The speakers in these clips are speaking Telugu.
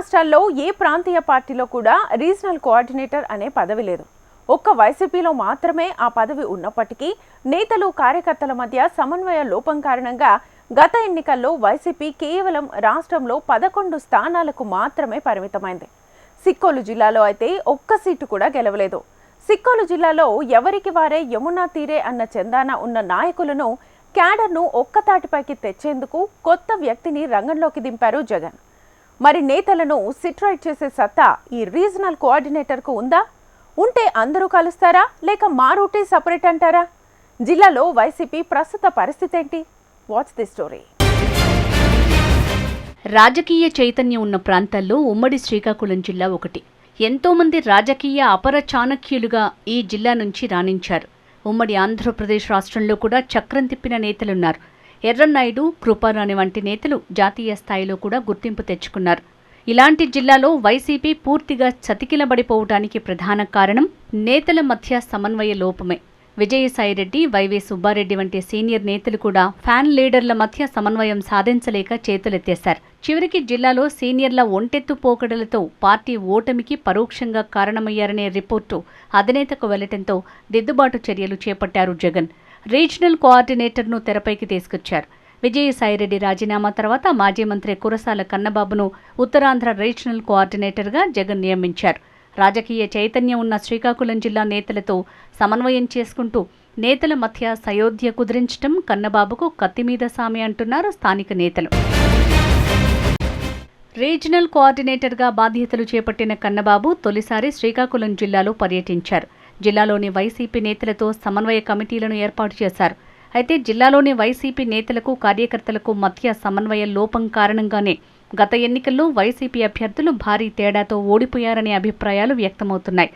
రాష్ట్రాల్లో ఏ ప్రాంతీయ పార్టీలో కూడా రీజనల్ కోఆర్డినేటర్ అనే పదవి లేదు. ఒక్క వైసీపీలో మాత్రమే ఆ పదవి ఉన్నప్పటికీ నేతలు కార్యకర్తల మధ్య సమన్వయ లోపం కారణంగా గత ఎన్నికల్లో వైసీపీ కేవలం రాష్ట్రంలో 11 స్థానాలకు మాత్రమే పరిమితమైంది. సిక్కోలు జిల్లాలో అయితే ఒక్క సీటు కూడా గెలవలేదు. సిక్కోలు జిల్లాలో ఎవరికి వారే యమునా తీరే అన్న చందాన ఉన్న నాయకులను క్యాడర్ను ఒక్కతాటిపైకి తెచ్చేందుకు కొత్త వ్యక్తిని రంగంలోకి దింపారు జగన్. మరి నేతలను సిట్రైట్ చేసే సత్తా ఈ రీజనల్ కోఆర్డినేటర్కు ఉందా? ఉంటే అందరూ కలుస్తారా, లేక మా రూటే సపరేట్ అంటారా? జిల్లాలో వైసీపీ ప్రస్తుత పరిస్థితి ఏంటి? Watch the story. రాజకీయ చైతన్యం ఉన్న ప్రాంతాల్లో ఉమ్మడి శ్రీకాకుళం జిల్లా ఒకటి. ఎంతోమంది రాజకీయ అపర చాణక్యులుగా ఈ జిల్లా నుంచి రాణించారు. ఉమ్మడి ఆంధ్రప్రదేశ్ రాష్ట్రంలో కూడా చక్రం తిప్పిన నేతలున్నారు. ఎర్రన్నాయుడు, కృపారాణి వంటి నేతలు జాతీయ స్థాయిలో కూడా గుర్తింపు తెచ్చుకున్నారు. ఇలాంటి జిల్లాలో వైసీపీ పూర్తిగా చతికిలబడిపోవడానికి ప్రధాన కారణం నేతల మధ్య సమన్వయ లోపమే. విజయసాయిరెడ్డి, వైవి సుబ్బారెడ్డి వంటి సీనియర్ నేతలు కూడా ఫ్యాన్ లీడర్ల మధ్య సమన్వయం సాధించలేక చేతులెత్తేశారు. చివరికి జిల్లాలో సీనియర్ల ఒంటెత్తు పోకడలతో పార్టీ ఓటమికి పరోక్షంగా కారణమయ్యారనే రిపోర్టు అధినేతకు వెళ్లటంతో దిద్దుబాటు చర్యలు చేపట్టారు జగన్. రీజనల్ కోఆర్డినేటర్ను తెరపైకి తీసుకొచ్చారు. విజయసాయిరెడ్డి రాజీనామా తర్వాత మాజీ మంత్రి కురసాల కన్నబాబును ఉత్తరాంధ్ర రీజనల్ కోఆర్డినేటర్గా జగన్ నియమించారు. రాజకీయ చైతన్యం ఉన్న శ్రీకాకుళం జిల్లా నేతలతో సమన్వయం చేసుకుంటూ నేతల మధ్య సయోధ్య కుదిరించడం కన్నబాబుకు కత్తిమీద సామి అంటున్నారు స్థానిక నేతలు. రీజనల్ కోఆర్డినేటర్గా బాధ్యతలు చేపట్టిన కన్నబాబు తొలిసారి శ్రీకాకుళం జిల్లాలో పర్యటించారు. జిల్లాలోని వైసీపీ నేతలతో సమన్వయ కమిటీలను ఏర్పాటు చేశారు. అయితే జిల్లాలోని వైసీపీ నేతలకు, కార్యకర్తలకు మధ్య సమన్వయ లోపం కారణంగానే గత ఎన్నికల్లో వైసీపీ అభ్యర్థులు భారీ తేడాతో ఓడిపోయారనే అభిప్రాయాలు వ్యక్తమవుతున్నాయి.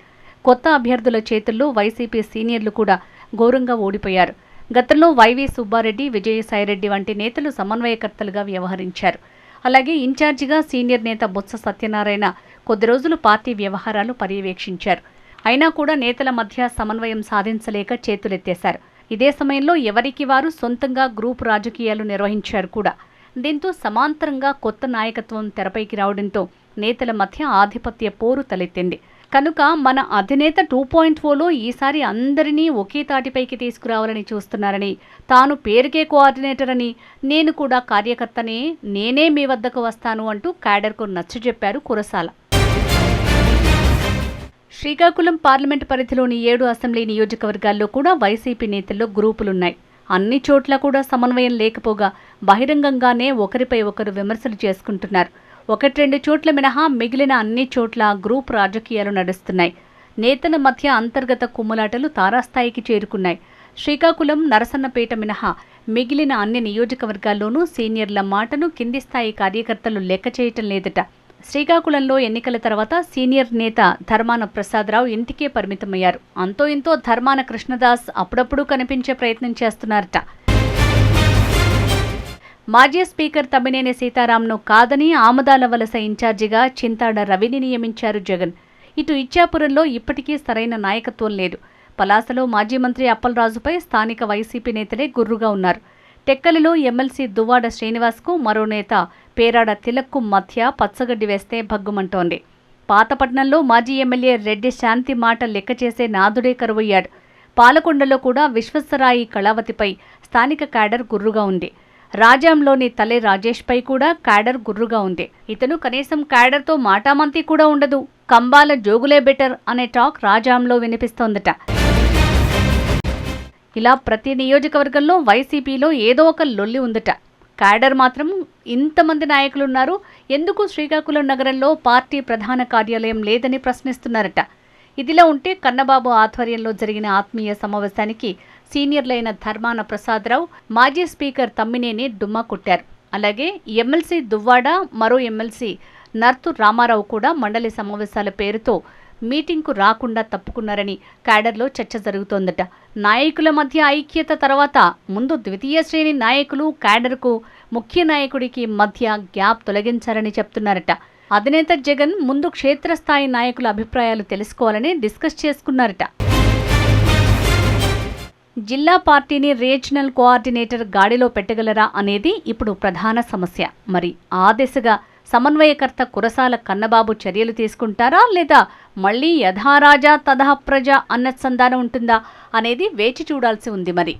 కొత్త అభ్యర్థుల చేతుల్లో వైసీపీ సీనియర్లు కూడా ఘోరంగా ఓడిపోయారు. గతంలో వైవి సుబ్బారెడ్డి, విజయసాయిరెడ్డి వంటి నేతలు సమన్వయకర్తలుగా వ్యవహరించారు. అలాగే ఇన్ఛార్జిగా సీనియర్ నేత బొత్స సత్యనారాయణ కొద్ది రోజులు పార్టీ వ్యవహారాలు పర్యవేక్షించారు. అయినా కూడా నేతల మధ్య సమన్వయం సాధించలేక చేతులెత్తేశారు. ఇదే సమయంలో ఎవరికి వారు సొంతంగా గ్రూప్ రాజకీయాలు నిర్వహించారు కూడా. దీంతో సమాంతరంగా కొత్త నాయకత్వం తెరపైకి రావడంతో నేతల మధ్య ఆధిపత్య పోరు తలెత్తింది. కనుక మన అధినేత 2.0లో ఈసారి అందరినీ ఒకే తాటిపైకి తీసుకురావాలని చూస్తున్నారని, తాను పేరుకే కోఆర్డినేటర్ అని, నేను కూడా కార్యకర్తనే, నేనే మీ వద్దకు వస్తాను అంటూ క్యాడర్కు నచ్చజెప్పారు కురసాల. శ్రీకాకుళం పార్లమెంటు పరిధిలోని 7 అసెంబ్లీ నియోజకవర్గాల్లో కూడా వైసీపీ నేతల్లో గ్రూపులున్నాయి. అన్ని చోట్ల కూడా సమన్వయం లేకపోగా బహిరంగంగానే ఒకరిపై ఒకరు విమర్శలు చేసుకుంటున్నారు. 1-2 చోట్ల మినహా మిగిలిన అన్ని చోట్ల గ్రూప్ రాజకీయాలు నడుస్తున్నాయి. నేతల మధ్య అంతర్గత కుమ్ములాటలు తారాస్థాయికి చేరుకున్నాయి. శ్రీకాకుళం, నరసన్నపేట మినహా మిగిలిన అన్ని నియోజకవర్గాల్లోనూ సీనియర్ల మాటను కింది స్థాయి కార్యకర్తలు లెక్క చేయటం లేదట. శ్రీకాకుళంలో ఎన్నికల తర్వాత సీనియర్ నేత ధర్మాన ప్రసాదరావు ఇంటికే పరిమితమయ్యారు. అంతో ఇంతో ధర్మాన కృష్ణదాస్ అప్పుడప్పుడు కనిపించే ప్రయత్నం చేస్తున్నారట. మాజీ స్పీకర్ తమ్మినేని సీతారాంను కాదని ఆమదాల వలస ఇన్ఛార్జిగా చింతాడ రవిని నియమించారు జగన్. ఇటు ఇచ్చాపురంలో ఇప్పటికీ సరైన నాయకత్వం లేదు. పలాసలో మాజీ మంత్రి అప్పలరాజుపై స్థానిక వైసీపీ నేతలే గుర్రుగా ఉన్నారు. టెక్కలిలో ఎమ్మెల్సీ దువ్వాడ శ్రీనివాస్కు, మరో నేత పేరాడ తిలక్కు మధ్య పచ్చగడ్డి వేస్తే భగ్గుమంటోంది. పాతపట్నంలో మాజీ ఎమ్మెల్యే రెడ్డి శాంతి మాట లెక్క చేసే నాదుడే కరువయ్యాడు. పాలకొండలో కూడా విశ్వసరాయి కళావతిపై స్థానిక క్యాడర్ గుర్రుగా ఉంది. రాజాంలోని తలే రాజేష్పై కూడా క్యాడర్ గుర్రుగా ఉంది. ఇతను కనీసం క్యాడర్తో మాటామంతి కూడా ఉండదు. కంబాల జోగులే బెటర్ అనే టాక్ రాజాంలో వినిపిస్తోందట. ఇలా ప్రతి నియోజకవర్గంలో వైసీపీలో ఏదో ఒక లొల్లి ఉందట. క్యాడర్ మాత్రం ఇంతమంది నాయకులున్నారు, ఎందుకు శ్రీకాకుళం నగరంలో పార్టీ ప్రధాన కార్యాలయం లేదని ప్రశ్నిస్తున్నారట. ఇదిలా ఉంటే కన్నబాబు ఆధ్వర్యంలో జరిగిన ఆత్మీయ సమావేశానికి సీనియర్లైన ధర్మాన ప్రసాదరావు, మాజీ స్పీకర్ తమ్మినేని డుమ్మా కొట్టారు. అలాగే ఎమ్మెల్సీ దువ్వాడ, మరో ఎమ్మెల్సీ నర్తు రామారావు కూడా మండలి సమావేశాల పేరుతో మీటింగ్కు రాకుండా తప్పుకున్నారని క్యాడర్లో చర్చ జరుగుతోందట. నాయకుల మధ్య ఐక్యత తర్వాత ముందు ద్వితీయ శ్రేణి నాయకులు, క్యాడర్కు ముఖ్య నాయకుడికి మధ్య గ్యాప్ తొలగించారని చెప్తున్నారట. అధినేత జగన్ ముందు క్షేత్రస్థాయి నాయకుల అభిప్రాయాలు తెలుసుకోవాలని డిస్కస్ చేసుకున్నారట. జిల్లా పార్టీని రీజనల్ కోఆర్డినేటర్ గాడిలో పెట్టగలరా అనేది ఇప్పుడు ప్రధాన సమస్య. మరి ఆ దిశగా సమన్వయకర్త కురసాల కన్నబాబు చర్యలు తీసుకుంటారా లేదా మళ్లీ యథారాజా తథా ప్రజ అన్న సంధానం ఉంటుందా అనేది వేచి చూడాల్సి ఉంది మరి.